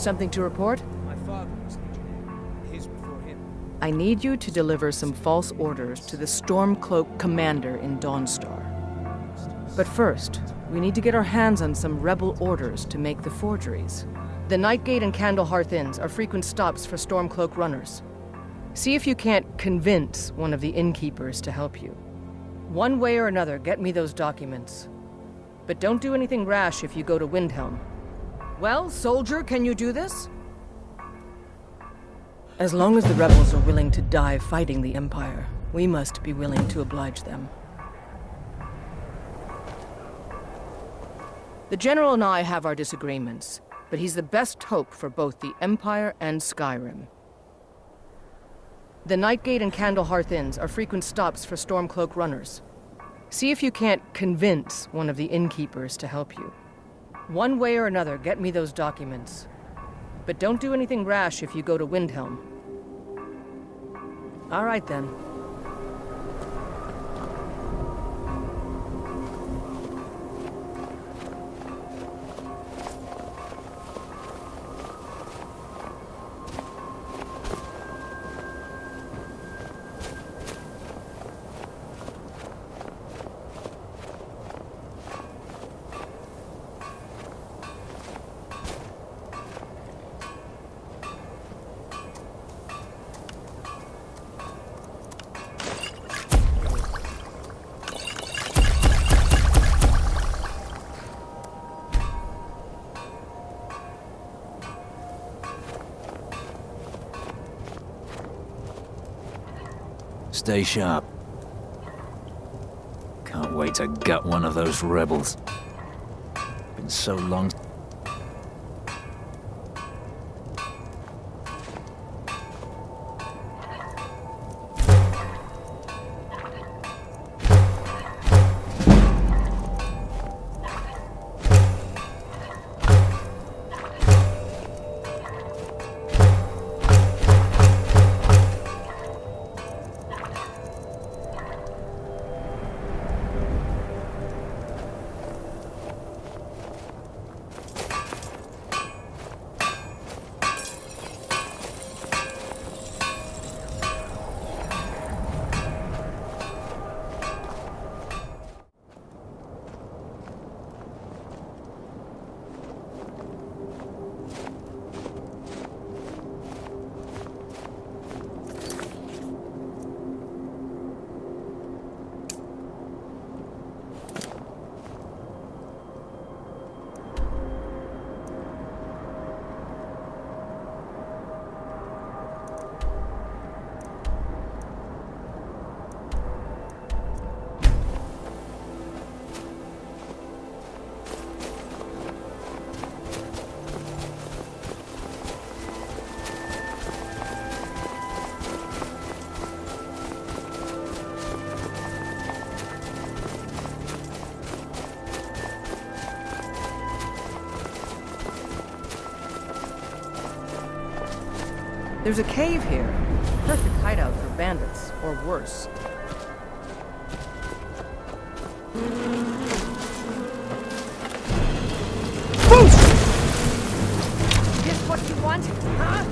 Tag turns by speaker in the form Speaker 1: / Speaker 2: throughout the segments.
Speaker 1: Something to report?
Speaker 2: My father was an engineer. His before him.
Speaker 1: I need you to deliver some false orders to the Stormcloak commander in Dawnstar. But first, we need to get our hands on some rebel orders to make the forgeries. The Nightgate and Candlehearth Inns are frequent stops for Stormcloak runners. See if you can't convince one of the innkeepers to help you. One way or another, get me those documents. But don't do anything rash if you go to Windhelm. Well, soldier, can you do this? As long as the rebels are willing to die fighting the Empire, we must be willing to oblige them. The General and I have our disagreements, but he's the best hope for both the Empire and Skyrim. The Nightgate and Candlehearth Inns are frequent stops for Stormcloak runners. See if you can't convince one of the innkeepers to help you. One way or another, get me those documents. But don't do anything rash if you go to Windhelm. All right, then.
Speaker 3: Stay sharp. Can't wait to gut one of those rebels. Been so long.
Speaker 1: There's a cave here. Perfect hideout for bandits, or worse. Boost! This what you want, huh?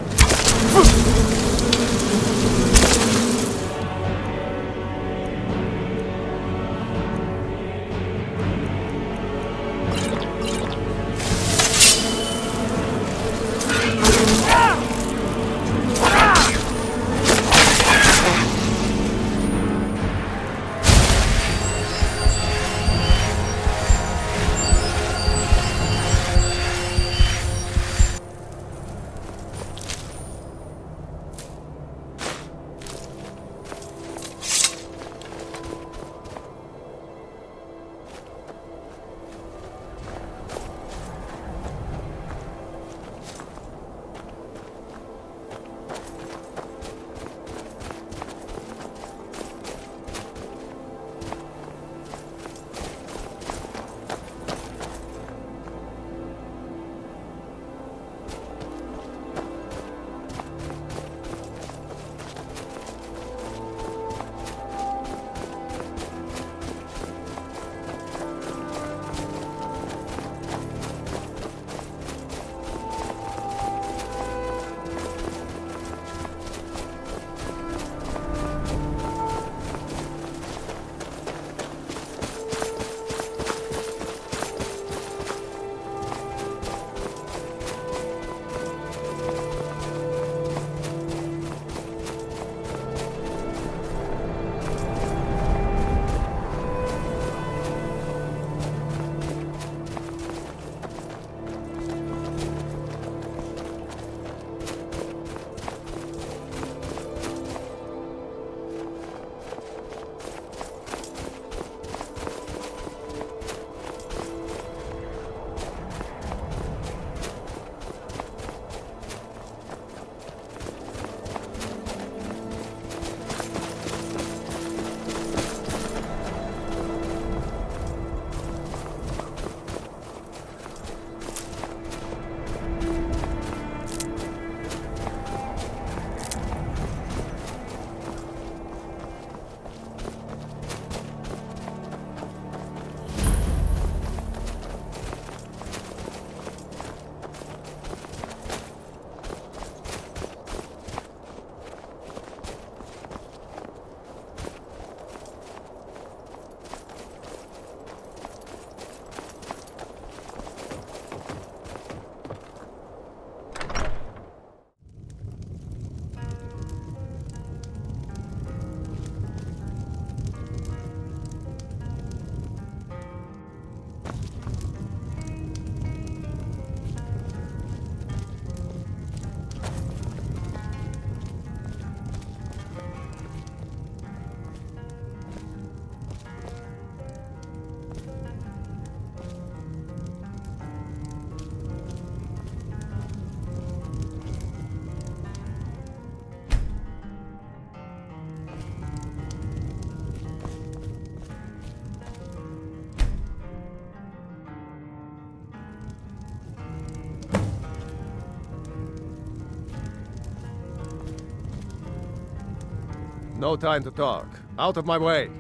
Speaker 4: No time to talk. Out of my way.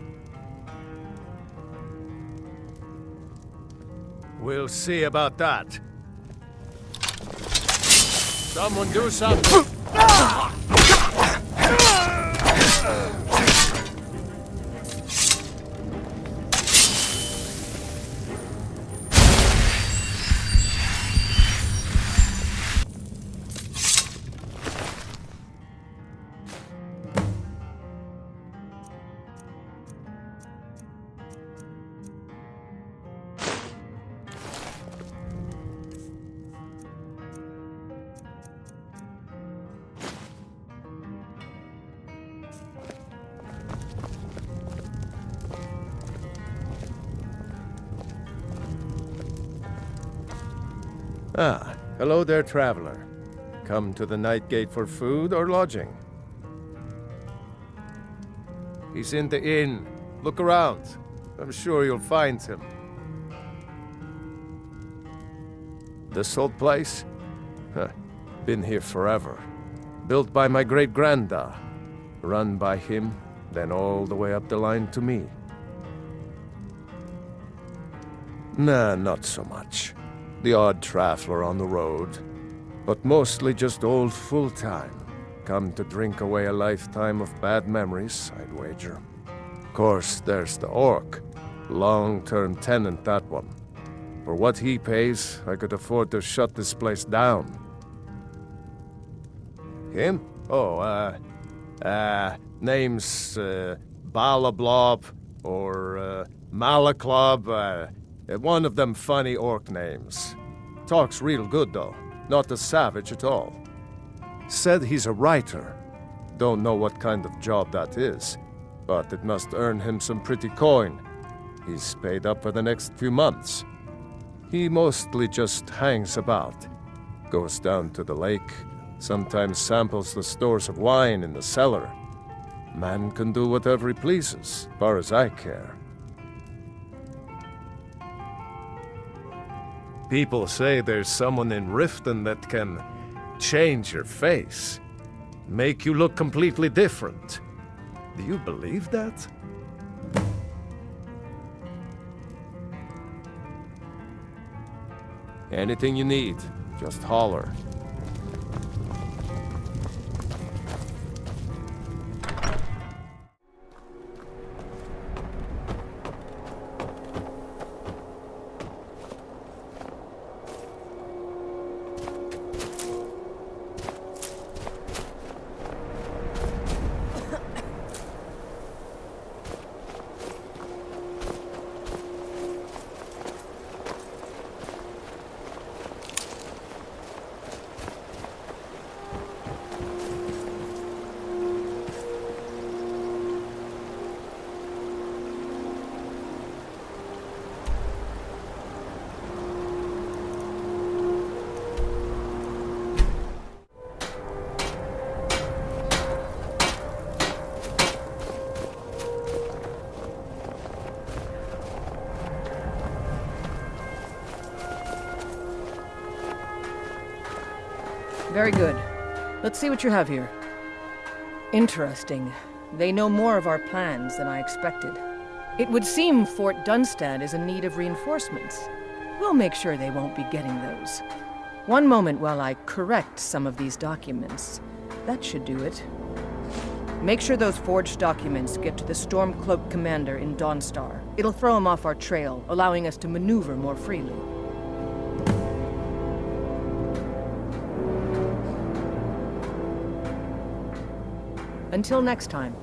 Speaker 4: We'll see about that. Someone do something! Ah, hello there, traveler. Come to the Night Gate for food or lodging? He's in the inn. Look around. I'm sure you'll find him. This old place? Huh. Been here forever. Built by my great-granda. Run by him, then all the way up the line to me. Nah, not so much. The odd traveler on the road, but mostly just old full-time. Come to drink away a lifetime of bad memories, I'd wager. Of course, there's the orc. Long-term tenant, that one. For what he pays, I could afford to shut this place down. Him? Oh, name's, Balablob, or, Malaklob, one of them funny orc names. Talks real good, though. Not a savage at all. Said he's a writer. Don't know what kind of job that is, but it must earn him some pretty coin. He's paid up for the next few months. He mostly just hangs about. Goes down to the lake, sometimes samples the stores of wine in the cellar. Man can do whatever he pleases, far as I care. People say there's someone in Riften that can change your face, make you look completely different. Do you believe that? Anything you need, just holler.
Speaker 1: Very good. Let's see what you have here. Interesting. They know more of our plans than I expected. It would seem Fort Dunstad is in need of reinforcements. We'll make sure they won't be getting those. One moment while I correct some of these documents. That should do it. Make sure those forged documents get to the Stormcloak commander in Dawnstar. It'll throw him off our trail, allowing us to maneuver more freely. Until next time.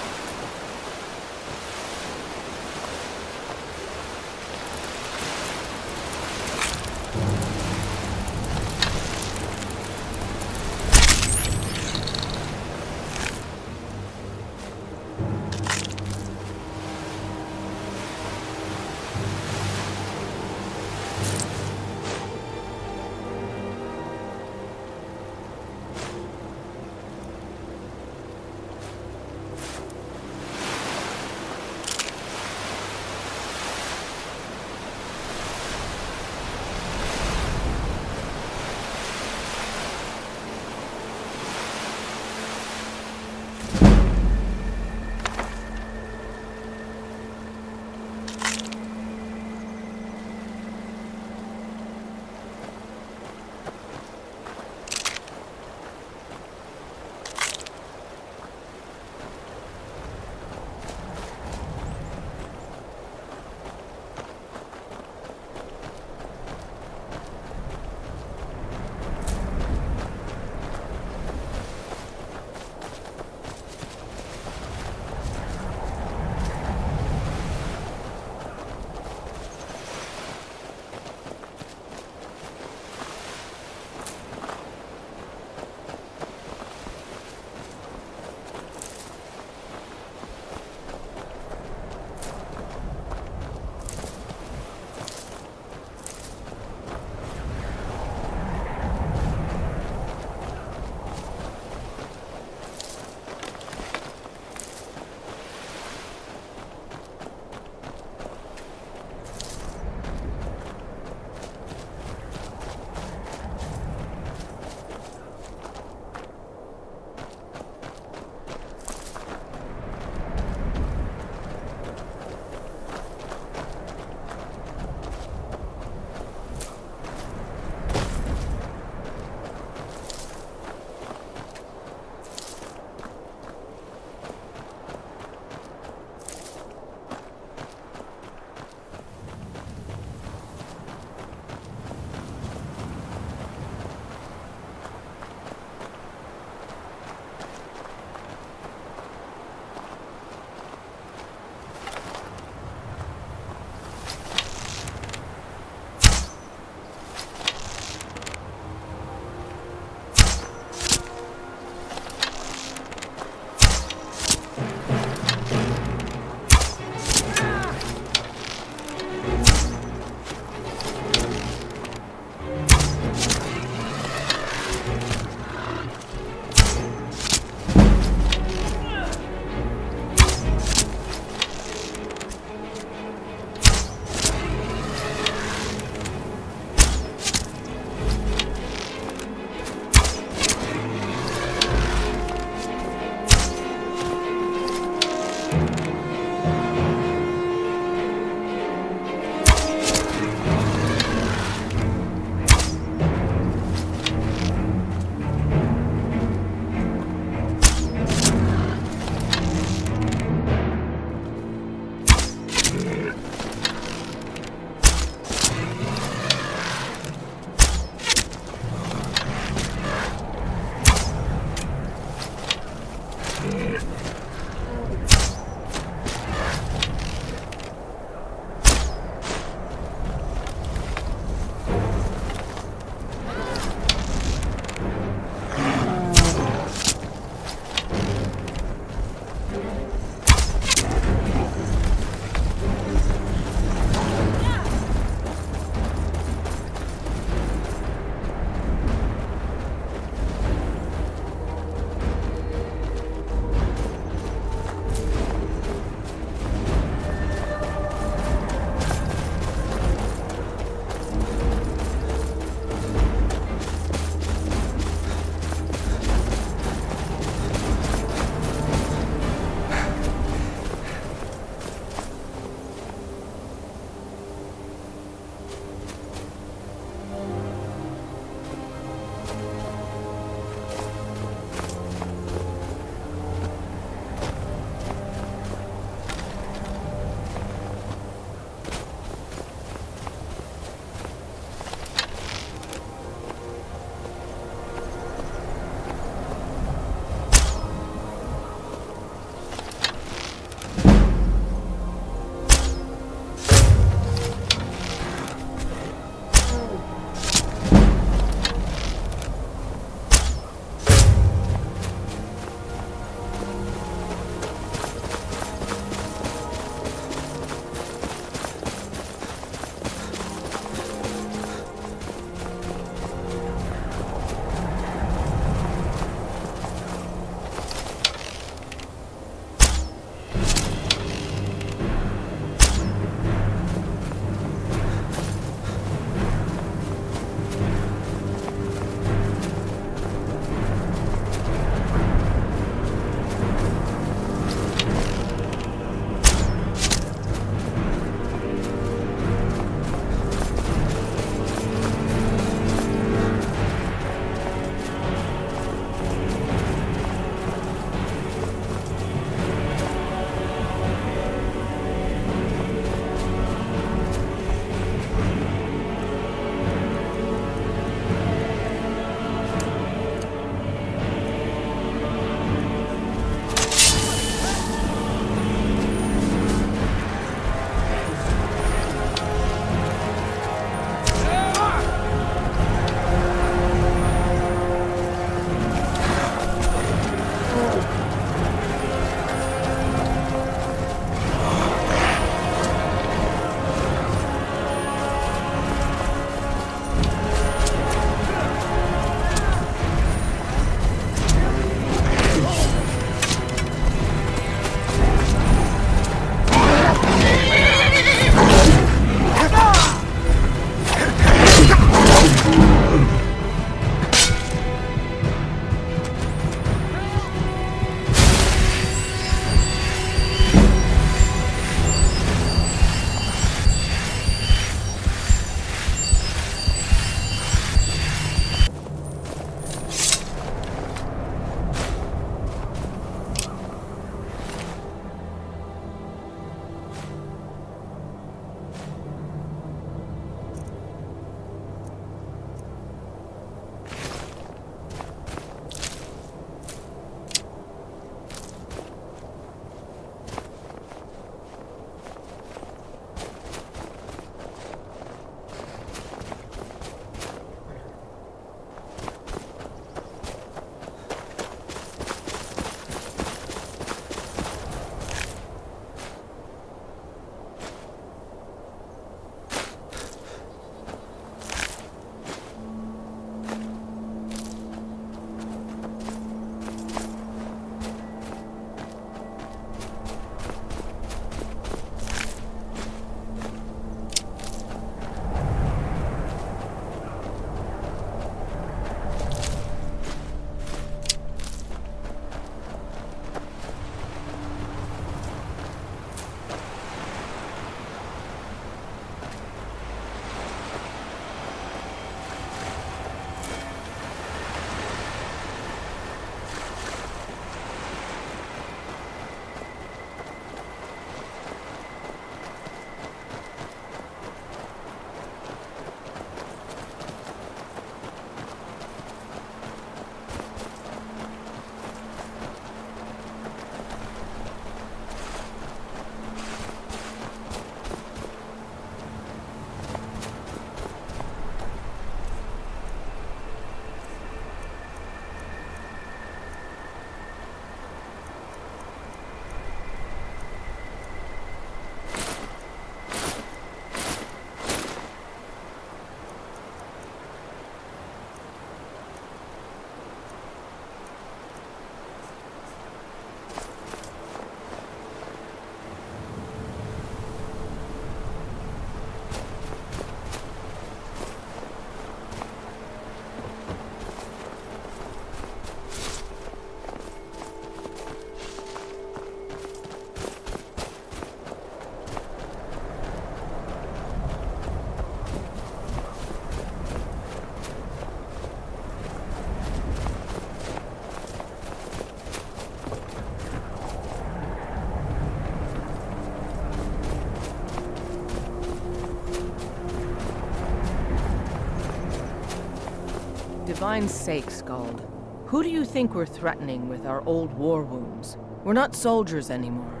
Speaker 1: divine's sake, Skald, who do you think we're threatening with our old war wounds? We're not soldiers anymore.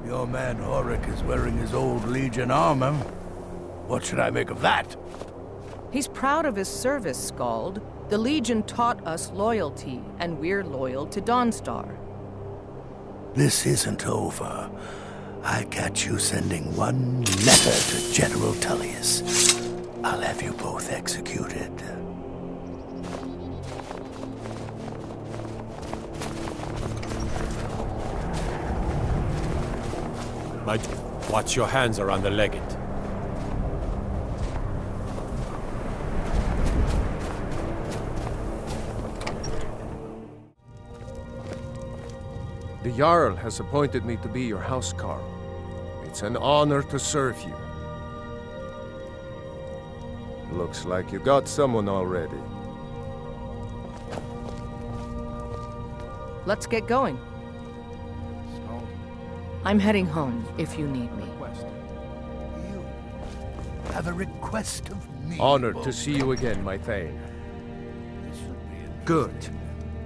Speaker 5: Your man Horik is wearing his old Legion armor. What should I make of that?
Speaker 1: He's proud of his service, Skald. The Legion taught us loyalty, and we're loyal to Dawnstar.
Speaker 5: This isn't over. I got you sending one letter to General Tullius. I'll have you both executed.
Speaker 6: Watch your hands around the legate.
Speaker 4: The Jarl has appointed me to be your housecarl. It's an honor to serve you. Looks like you got someone already.
Speaker 1: Let's get going. I'm heading home, if you need me.
Speaker 5: You have a request of me.
Speaker 4: Honored to see you again, my Thane. Good.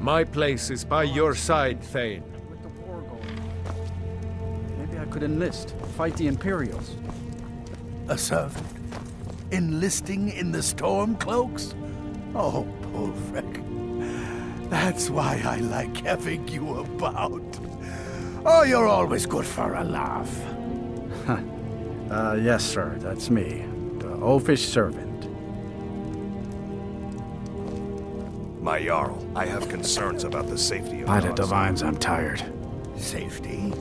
Speaker 4: My place is by your side, Thane.
Speaker 2: With the war going, maybe I could enlist, fight the Imperials.
Speaker 5: A servant? Enlisting in the Stormcloaks? Oh, Pulfric. That's why I like having you about. Oh, you're always good for a laugh.
Speaker 2: Yes, sir, that's me. The oafish servant.
Speaker 7: My Jarl, I have concerns about the safety of
Speaker 2: By the
Speaker 7: Oz.
Speaker 2: divines, I'm tired.
Speaker 5: Safety?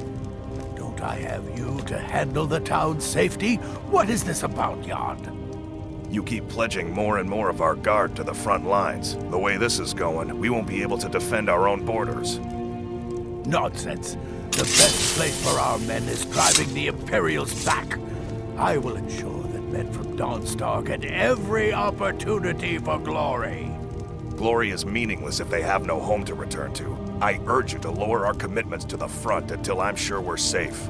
Speaker 5: Don't I have you to handle the town's safety? What is this about, Jan?
Speaker 7: You keep pledging more and more of our guard to the front lines. The way this is going, we won't be able to defend our own borders.
Speaker 5: Nonsense. The best place for our men is driving the Imperials back. I will ensure that men from Dawnstar get every opportunity for glory.
Speaker 7: Glory is meaningless if they have no home to return to. I urge you to lower our commitments to the front until I'm sure we're safe.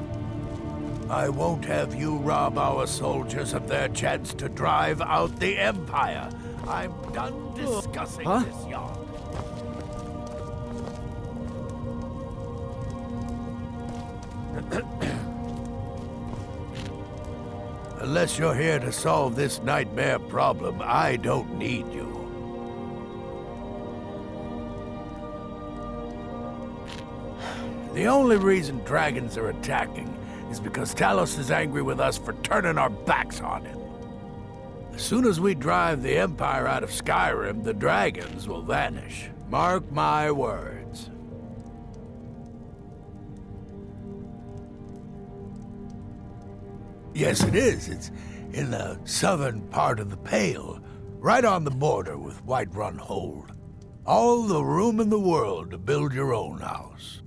Speaker 5: I won't have you rob our soldiers of their chance to drive out the Empire. I'm done discussing this, Jan. Unless you're here to solve this nightmare problem, I don't need you. The only reason dragons are attacking is because Talos is angry with us for turning our backs on him. As soon as we drive the Empire out of Skyrim, the dragons will vanish. Mark my words. Yes, it is. It's in the southern part of the Pale, right on the border with Whiterun Hold. All the room in the world to build your own house.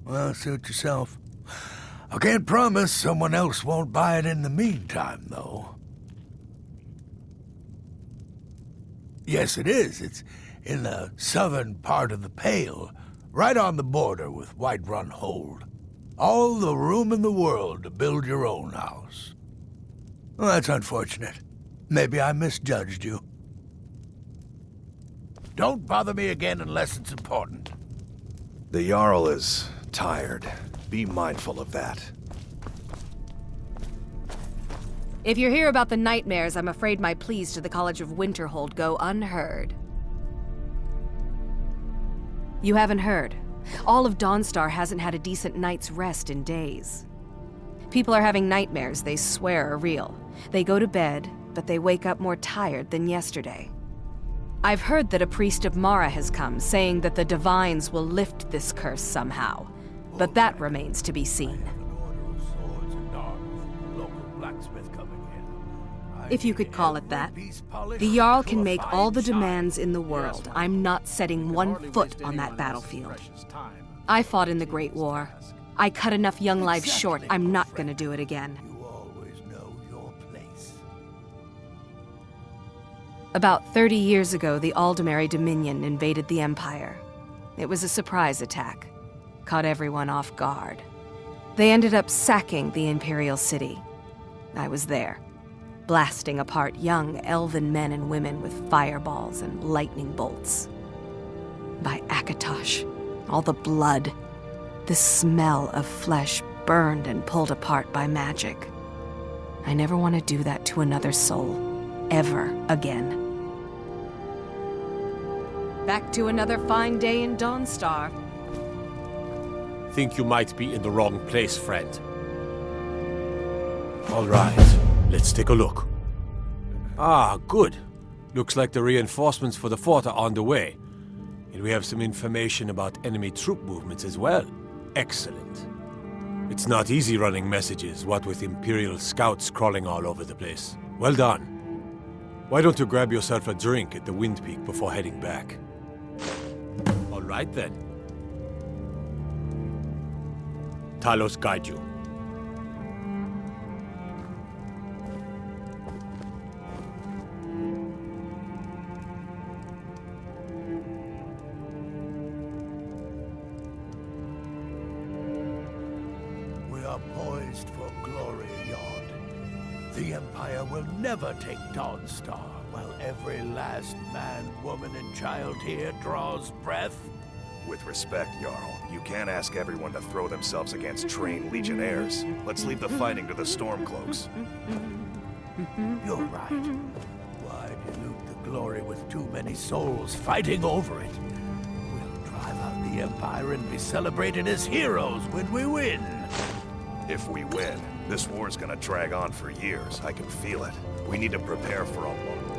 Speaker 5: Well, suit yourself. I can't promise someone else won't buy it in the meantime, though. Yes, it is. It's in the southern part of the Pale, right on the border with Whiterun Hold. All the room in the world to build your own house. Well, that's unfortunate. Maybe I misjudged you. Don't bother me again unless it's important.
Speaker 7: The Jarl is tired. Be mindful of that.
Speaker 8: If you're here about the nightmares, I'm afraid my pleas to the College of Winterhold go unheard. You haven't heard. All of Dawnstar hasn't had a decent night's rest in days. People are having nightmares they swear are real. They go to bed, but they wake up more tired than yesterday. I've heard that a priest of Mara has come, saying that the divines will lift this curse somehow. But that remains to be seen. If you could call it that. The Jarl can make all the demands in the world. I'm not setting one foot on that battlefield. I fought in the Great War. I cut enough young lives short. I'm not gonna do it again.
Speaker 5: You always know your place.
Speaker 8: About 30 years ago, the Aldemary Dominion invaded the Empire. It was a surprise attack. Caught everyone off guard. They ended up sacking the Imperial city. I was there, blasting apart young elven men and women with fireballs and lightning bolts. By Akatosh, all the blood, the smell of flesh burned and pulled apart by magic. I never want to do that to another soul, ever again. Back to another fine day in Dawnstar.
Speaker 6: Think you might be in the wrong place, friend. All right, let's take a look. Ah, good. Looks like the reinforcements for the fort are on the way. And we have some information about enemy troop movements as well. Excellent. It's not easy running messages, what with Imperial scouts crawling all over the place. Well done. Why don't you grab yourself a drink at the Wind Peak before heading back? All right then. Talos guide you.
Speaker 5: We are poised for glory, Yod. The Empire will never take Dawnstar while every last man, woman, and child here draws breath.
Speaker 7: With respect, Jarl, you can't ask everyone to throw themselves against trained legionnaires. Let's leave the fighting to the Stormcloaks.
Speaker 5: You're right. Why dilute the glory with too many souls fighting over it? We'll drive out the Empire and be celebrated as heroes when we win.
Speaker 7: If we win, this war's gonna drag on for years. I can feel it. We need to prepare for a long.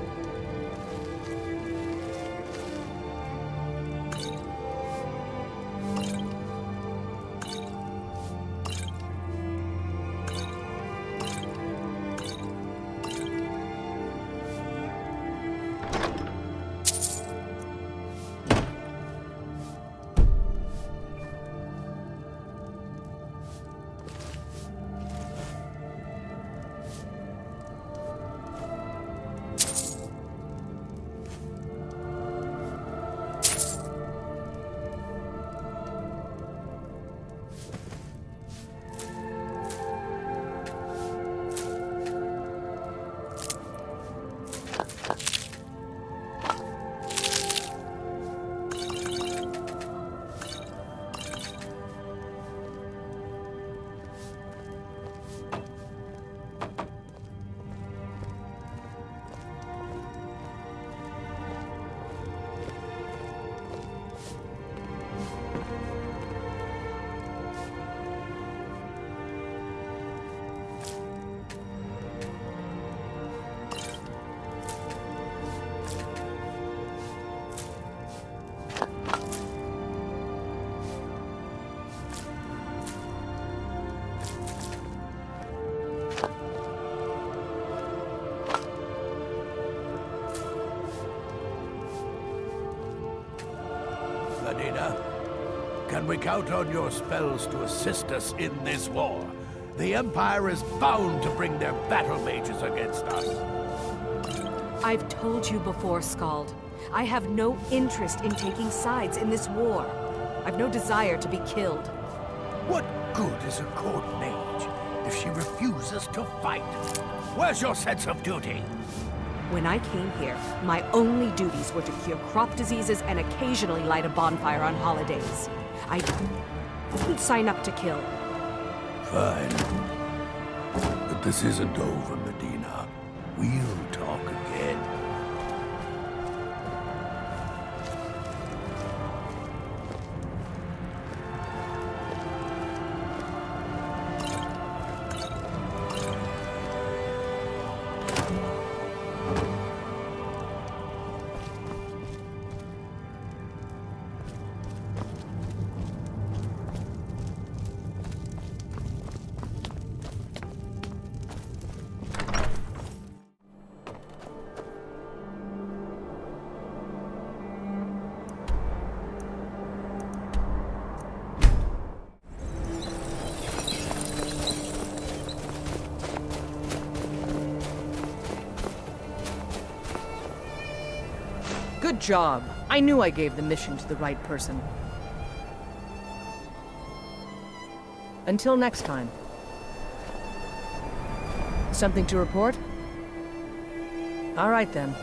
Speaker 5: Can we count on your spells to assist us in this war? The Empire is bound to bring their battle mages against us.
Speaker 8: I've told you before, Skald. I have no interest in taking sides in this war. I've no desire to be killed.
Speaker 5: What good is a court mage if she refuses to fight? Where's your sense of duty?
Speaker 8: When I came here, my only duties were to cure crop diseases and occasionally light a bonfire on holidays. I didn't sign up to kill.
Speaker 5: Fine. But this isn't over, Medina. We'll talk again.
Speaker 1: Good job. I knew I gave the mission to the right person. Until next time. Something to report? All right, then.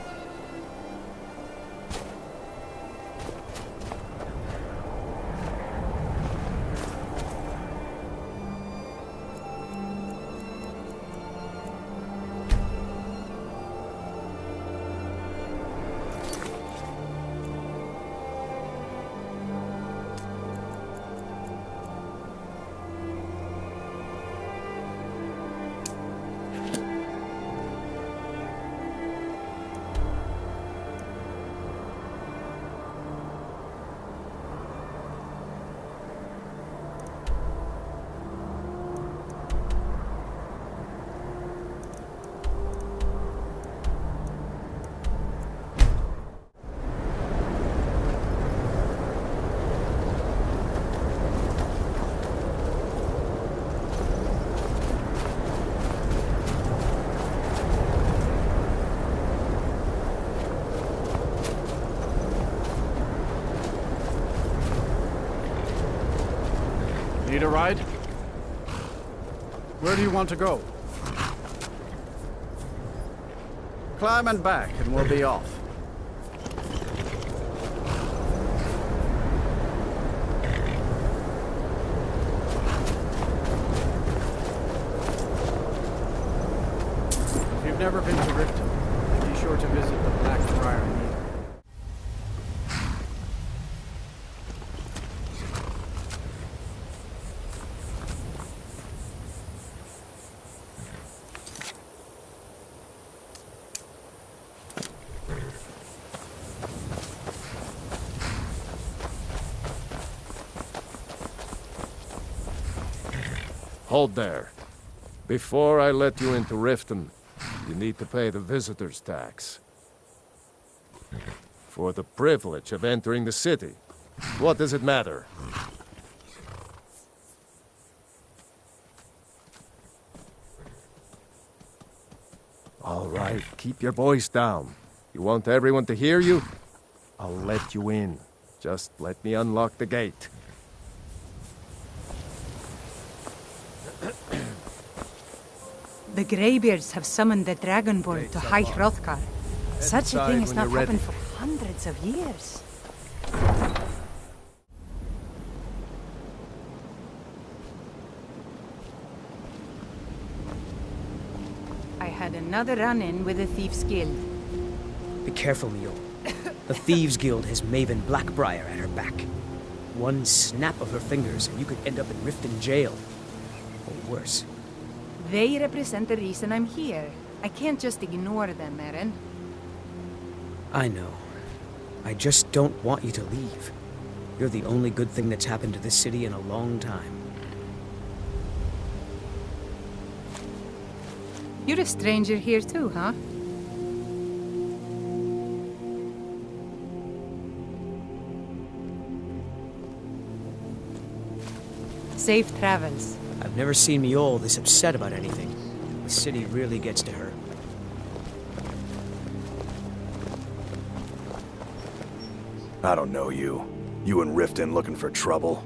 Speaker 2: Need a ride? Where do you want to go? Climb and back, and we'll be off. If you've never been to Riften, be sure to visit the Black Friar Needle.
Speaker 4: Hold there. Before I let you into Riften, you need to pay the visitor's tax. For the privilege of entering the city. What does it matter? All right, keep your voice down. You want everyone to hear you? I'll let you in. Just let me unlock the gate.
Speaker 9: The Greybeards have summoned the Dragonborn to High Hrothgar. Such a thing has not happened for hundreds of years. I had another run-in with the Thieves' Guild.
Speaker 10: Be careful, Mule. The Thieves' Guild has Maven Blackbriar at her back. One snap of her fingers and you could end up in Riften jail. Or worse.
Speaker 9: They represent the reason I'm here. I can't just ignore them, Eren.
Speaker 10: I know. I just don't want you to leave. You're the only good thing that's happened to this city in a long time.
Speaker 9: You're a stranger here too, huh? Safe travels.
Speaker 10: I've never seen Mjol this upset about anything. The city really gets to her.
Speaker 7: I don't know you. You in Riften looking for trouble?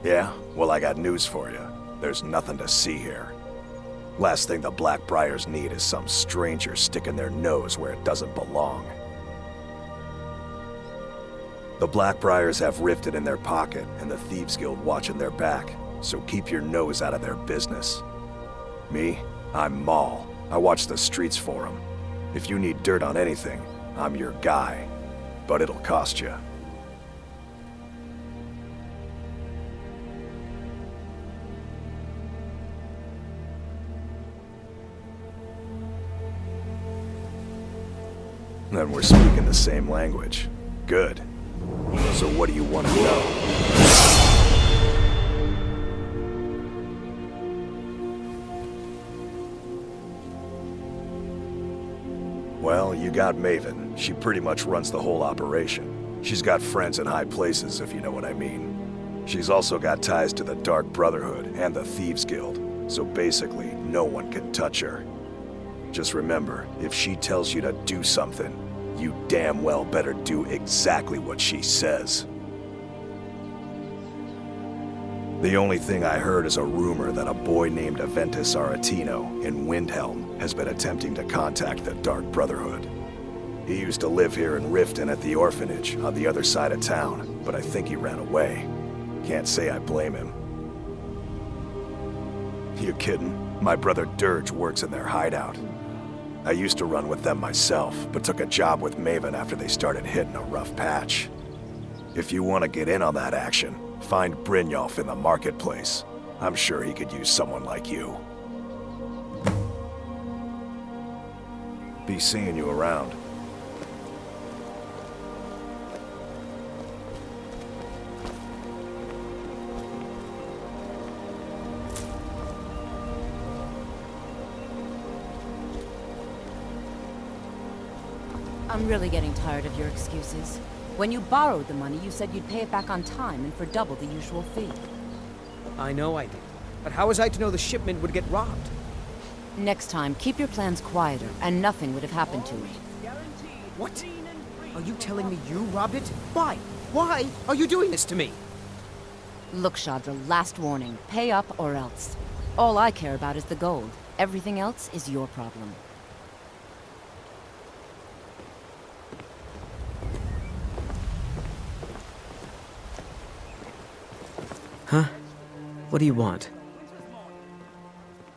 Speaker 7: Yeah? Well, I got news for you. There's nothing to see here. Last thing the Blackbriars need is some stranger sticking their nose where it doesn't belong. The Blackbriars have Riften in their pocket, and the Thieves Guild watching their back, so keep your nose out of their business. Me? I'm Maul. I watch the streets for them. If you need dirt on anything, I'm your guy. But it'll cost you. Then we're speaking the same language. Good. So what do you want to know? Well, you got Maven. She pretty much runs the whole operation. She's got friends in high places, if you know what I mean. She's also got ties to the Dark Brotherhood and the Thieves Guild, so basically, no one can touch her. Just remember, if she tells you to do something, you damn well better do exactly what she says. The only thing I heard is a rumor that a boy named Aventus Aretino in Windhelm has been attempting to contact the Dark Brotherhood. He used to live here in Riften at the orphanage on the other side of town, but I think he ran away. Can't say I blame him. You kidding? My brother Dirge works in their hideout. I used to run with them myself, but took a job with Maven after they started hitting a rough patch. If you want to get in on that action, find Brynjolf in the marketplace. I'm sure he could use someone like you. Be seeing you around.
Speaker 11: I'm really getting tired of your excuses. When you borrowed the money, you said you'd pay it back on time and for double the usual fee.
Speaker 10: I know I did. But how was I to know the shipment would get robbed?
Speaker 11: Next time, keep your plans quieter, and nothing would have happened to it.
Speaker 10: What? Are you telling me you robbed it? Why? Why are you doing this to me?
Speaker 11: Look, Shadra, last warning. Pay up or else. All I care about is the gold. Everything else is your problem.
Speaker 10: Huh? What do you want?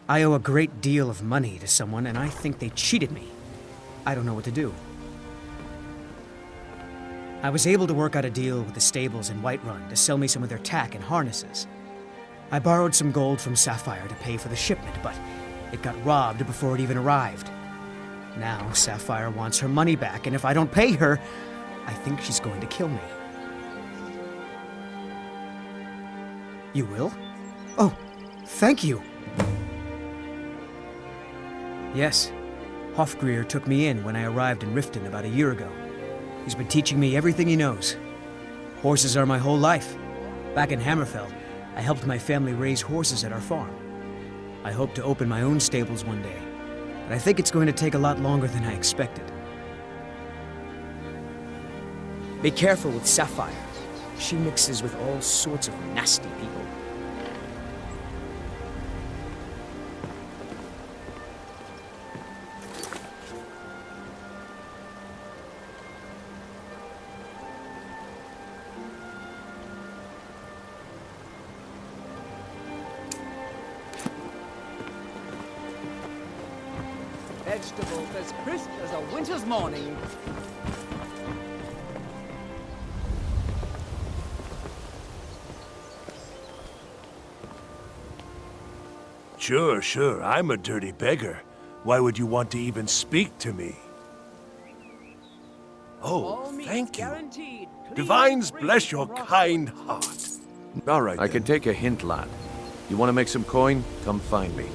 Speaker 10: I owe a great deal of money to someone, and I think they cheated me. I don't know what to do. I was able to work out a deal with the stables in Whiterun to sell me some of their tack and harnesses. I borrowed some gold from Sapphire to pay for the shipment, but it got robbed before it even arrived. Now Sapphire wants her money back, and if I don't pay her, I think she's going to kill me. You will? Oh, thank you. Yes, Hofgrir took me in when I arrived in Riften about a year ago. He's been teaching me everything he knows. Horses are my whole life. Back in Hammerfell, I helped my family raise horses at our farm. I hope to open my own stables one day, but I think it's going to take a lot longer than I expected. Be careful with Sapphire. She mixes with all sorts of nasty people.
Speaker 2: Vegetables as crisp as a winter's morning.
Speaker 12: Sure, I'm a dirty beggar. Why would you want to even speak to me? Oh, thank you. Divines bless your kind heart.
Speaker 13: All right, I can take a hint, lad. You want to make some coin? Come find me.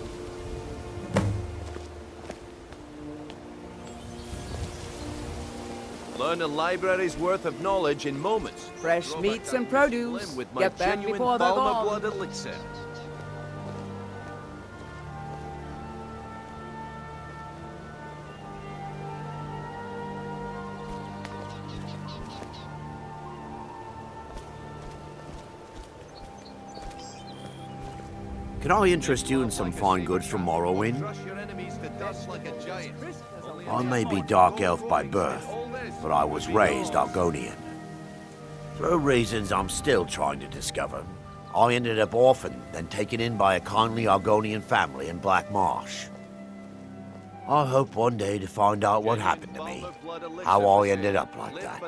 Speaker 13: Learn a library's worth of knowledge in moments.
Speaker 2: Fresh meats and produce. Get them before they're gone.
Speaker 13: Blood elixir.
Speaker 14: Can I interest you in some fine goods from Morrowind? I may be Dark Elf by birth, but I was raised Argonian. For reasons I'm still trying to discover, I ended up orphaned, then taken in by a kindly Argonian family in Black Marsh. I hope one day to find out what happened to me, how I ended up like that.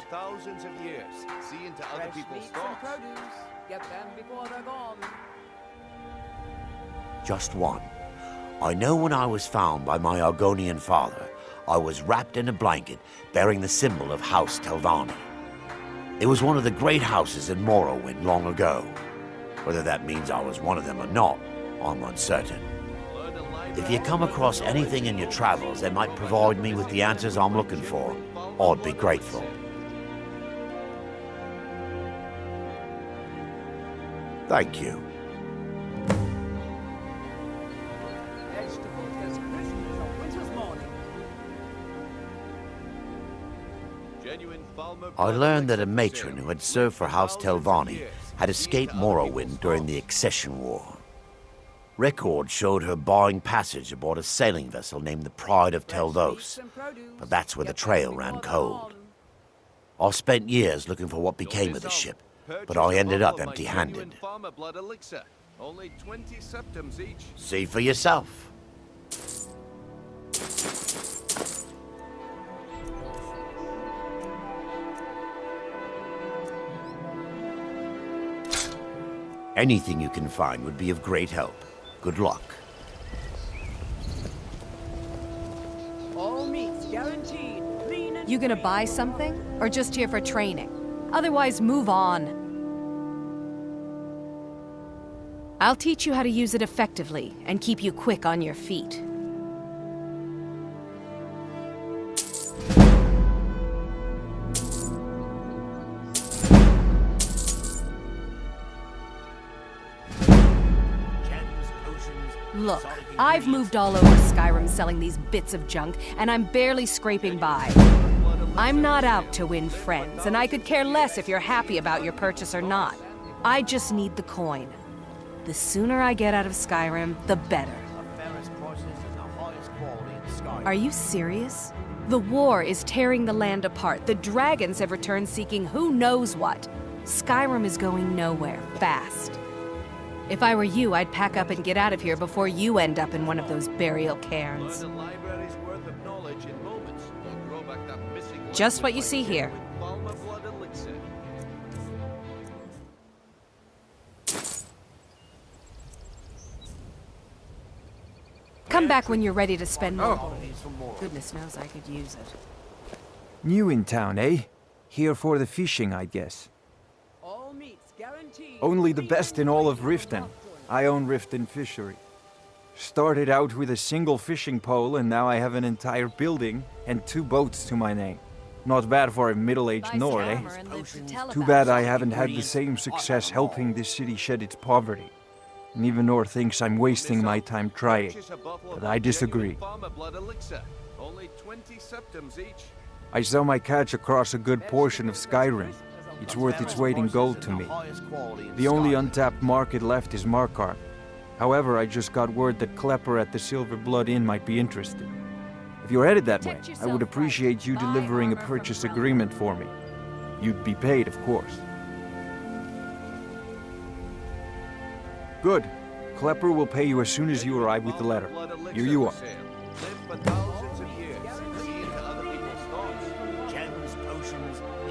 Speaker 2: Get them before they're gone.
Speaker 14: Just one. I know when I was found by my Argonian father, I was wrapped in a blanket bearing the symbol of House Telvanni. It was one of the great houses in Morrowind long ago. Whether that means I was one of them or not, I'm uncertain. If you come across anything in your travels that might provide me with the answers I'm looking for, I'd be grateful. Thank you. I learned that a matron who had served for House Telvanni had escaped Morrowind during the Accession War. Records showed her barring passage aboard a sailing vessel named the Pride of Teldos, but that's where the trail ran cold. I've spent years looking for what became of the ship, but I ended up empty-handed.
Speaker 12: Only 20 septims each.
Speaker 14: See for yourself. Anything you can find would be of great help. Good luck.
Speaker 11: All meats guaranteed.
Speaker 8: You gonna buy something? Or just here for training? Otherwise, move on. I'll teach you how to use it effectively and keep you quick on your feet. Look, I've moved all over Skyrim selling these bits of junk, and I'm barely scraping by. I'm not out to win friends, and I could care less if you're happy about your purchase or not. I just need the coin. The sooner I get out of Skyrim, the better. Are you serious? The war is tearing the land apart. The dragons have returned seeking who knows what. Skyrim is going nowhere, fast. If I were you, I'd pack up and get out of here before you end up in one of those burial cairns. Just what you see here. Come back when you're ready to spend more. Goodness knows I could use it.
Speaker 15: New in town, eh? Here for the fishing, I guess. Only the best in all of Riften. I own Riften Fishery. Started out with a single fishing pole, and now I have an entire building and 2 boats to my name. Not bad for a middle-aged Nord, eh? Too bad I haven't had the same success helping this city shed its poverty. And even Nord thinks I'm wasting my time trying, but I disagree. I sell my catch across a good portion of Skyrim. It's worth its weight in gold to me. The only untapped market left is Markarth. However, I just got word that Klepper at the Silver Blood Inn might be interested. If you're headed that way, I would appreciate you delivering a purchase agreement for me. You'd be paid, of course. Good. Klepper will pay you as soon as you arrive with the letter. Here you are.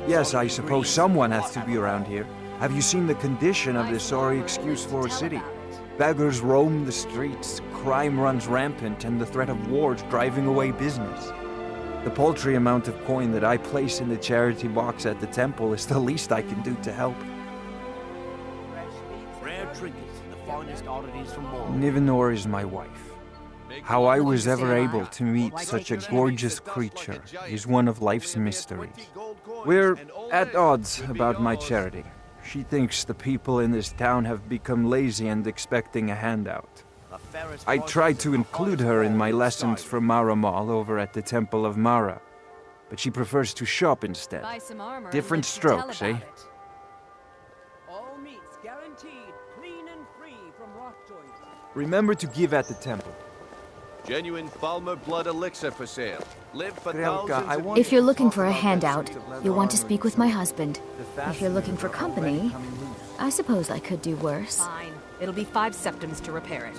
Speaker 15: Yes, I suppose someone has to be around here. Have you seen the condition of this sorry excuse for a city? Beggars roam the streets, crime runs rampant, and the threat of war's driving away business. The paltry amount of coin that I place in the charity box at the temple is the least I can do to help.
Speaker 14: Rare trinkets and the finest oddities from Morrowind.
Speaker 15: Nivenor is my wife. How I was ever able to meet such a gorgeous creature is one of life's mysteries. We're at odds about my charity. She thinks the people in this town have become lazy and expecting a handout. I tried to include her in my lessons from Mara Mall over at the Temple of Mara, but she prefers to shop instead. Different strokes, eh?
Speaker 11: All meats guaranteed, clean and free from rock joints.
Speaker 15: Remember to give at the temple.
Speaker 12: Genuine Falmer blood elixir for sale. Live for
Speaker 16: If you're looking for a handout, you'll want to speak with my husband. If you're looking for company, I suppose I could do worse.
Speaker 8: Fine. It'll be 5 septims to repair it.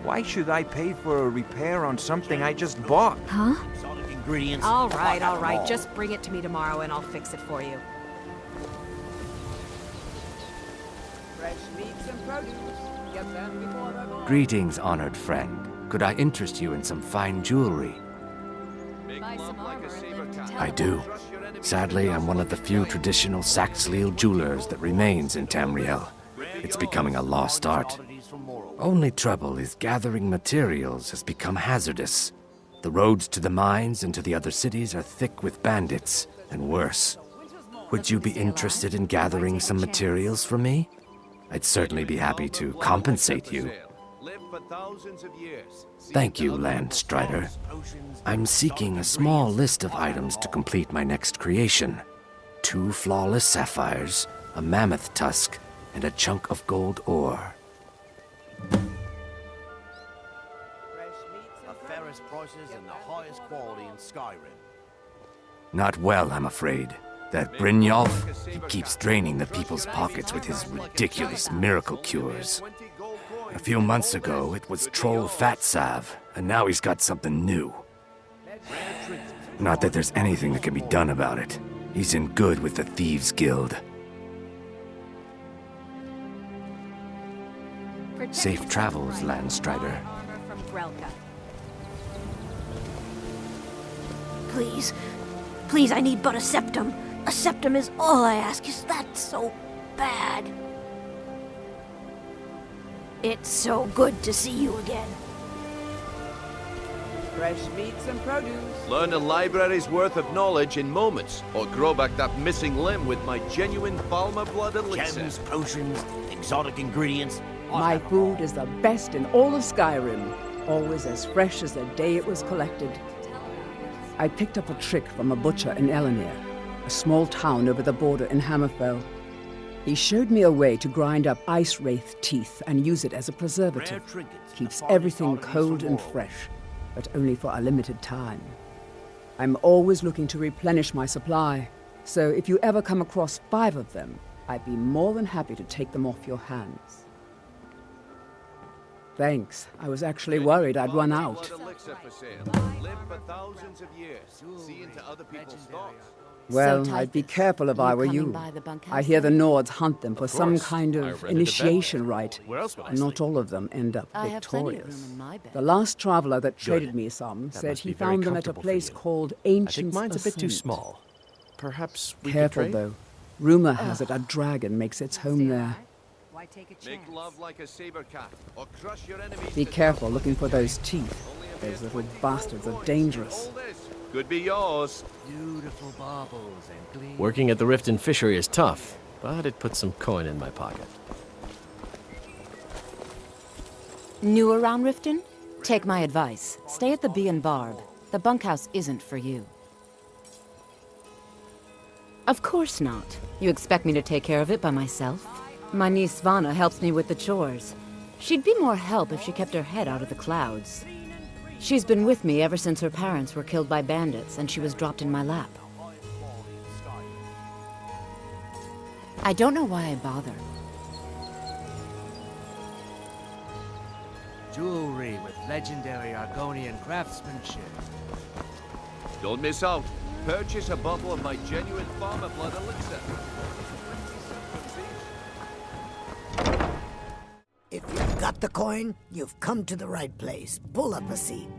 Speaker 15: Why should I pay for a repair on something I just bought?
Speaker 16: Huh?
Speaker 8: All right. Just bring it to me tomorrow and I'll fix it for you.
Speaker 11: Fresh meats and produce. Get them before they're gone.
Speaker 3: Greetings, honored friend. Could I interest you in some fine jewelry? I do. Sadly, I'm one of the few traditional Saxhleel jewelers that remains in Tamriel. It's becoming a lost art. Only trouble is gathering materials has become hazardous. The roads to the mines and to the other cities are thick with bandits, and worse. Would you be interested in gathering some materials for me? I'd certainly be happy to compensate you. Thank you, Landstrider. I'm seeking a small list of items to complete my next creation. 2 flawless sapphires, a mammoth tusk, and a chunk of gold ore.
Speaker 14: Fairest prices and the highest quality in Skyrim.
Speaker 3: Not well, I'm afraid. That Brynjolf, he keeps draining the people's pockets with his ridiculous miracle cures. A few months ago, it was troll fat salve, and now he's got something new. Not that there's anything that can be done about it. He's in good with the Thieves' Guild. Safe travels, Landstrider.
Speaker 17: Please. Please, I need but a septum. A septum is all I ask. Is that so bad? It's so good to see you again.
Speaker 18: Fresh meats and produce.
Speaker 13: Learn a library's worth of knowledge in moments, or grow back that missing limb with my genuine Falmer blood elixir.
Speaker 14: Gems, potions, exotic ingredients.
Speaker 18: My food is the best in all of Skyrim. Always as fresh as the day it was collected. I picked up a trick from a butcher in Elenir, a small town over the border in Hammerfell. He showed me a way to grind up ice wraith teeth and use it as a preservative. Keeps everything cold and fresh, but only for a limited time. I'm always looking to replenish my supply, so if you ever come across 5 of them, I'd be more than happy to take them off your hands. Thanks. I was actually worried I'd run out. Well, I'd be careful if I were you. I hear the Nords hunt them for some kind of initiation rite, and not all of them end up victorious. The last traveler that traded me some said he found them at a place called Ancient's
Speaker 19: I think mine's a bit too
Speaker 18: Ascent.
Speaker 19: small. Perhaps we
Speaker 18: Careful,
Speaker 19: could trade?
Speaker 18: though. Rumor has it a dragon makes its home there.
Speaker 13: Make love like a saber cat, or crush your enemies.
Speaker 18: Be careful looking for those teeth. Those little bastards are dangerous.
Speaker 13: Could be yours.
Speaker 19: Beautiful baubles and gleam. Working at the Riften fishery is tough, but it puts some coin in my pocket.
Speaker 11: New around Riften? Take my advice. Stay at the Bee and Barb. The bunkhouse isn't for you. Of course not. You expect me to take care of it by myself? My niece Svana helps me with the chores. She'd be more help if she kept her head out of the clouds. She's been with me ever since her parents were killed by bandits and she was dropped in my lap. I don't know why I bother.
Speaker 20: Jewelry with legendary Argonian craftsmanship.
Speaker 13: Don't miss out. Purchase a bottle of my genuine farmer blood elixir.
Speaker 21: If you've got the coin, you've come to the right place. Pull up a seat.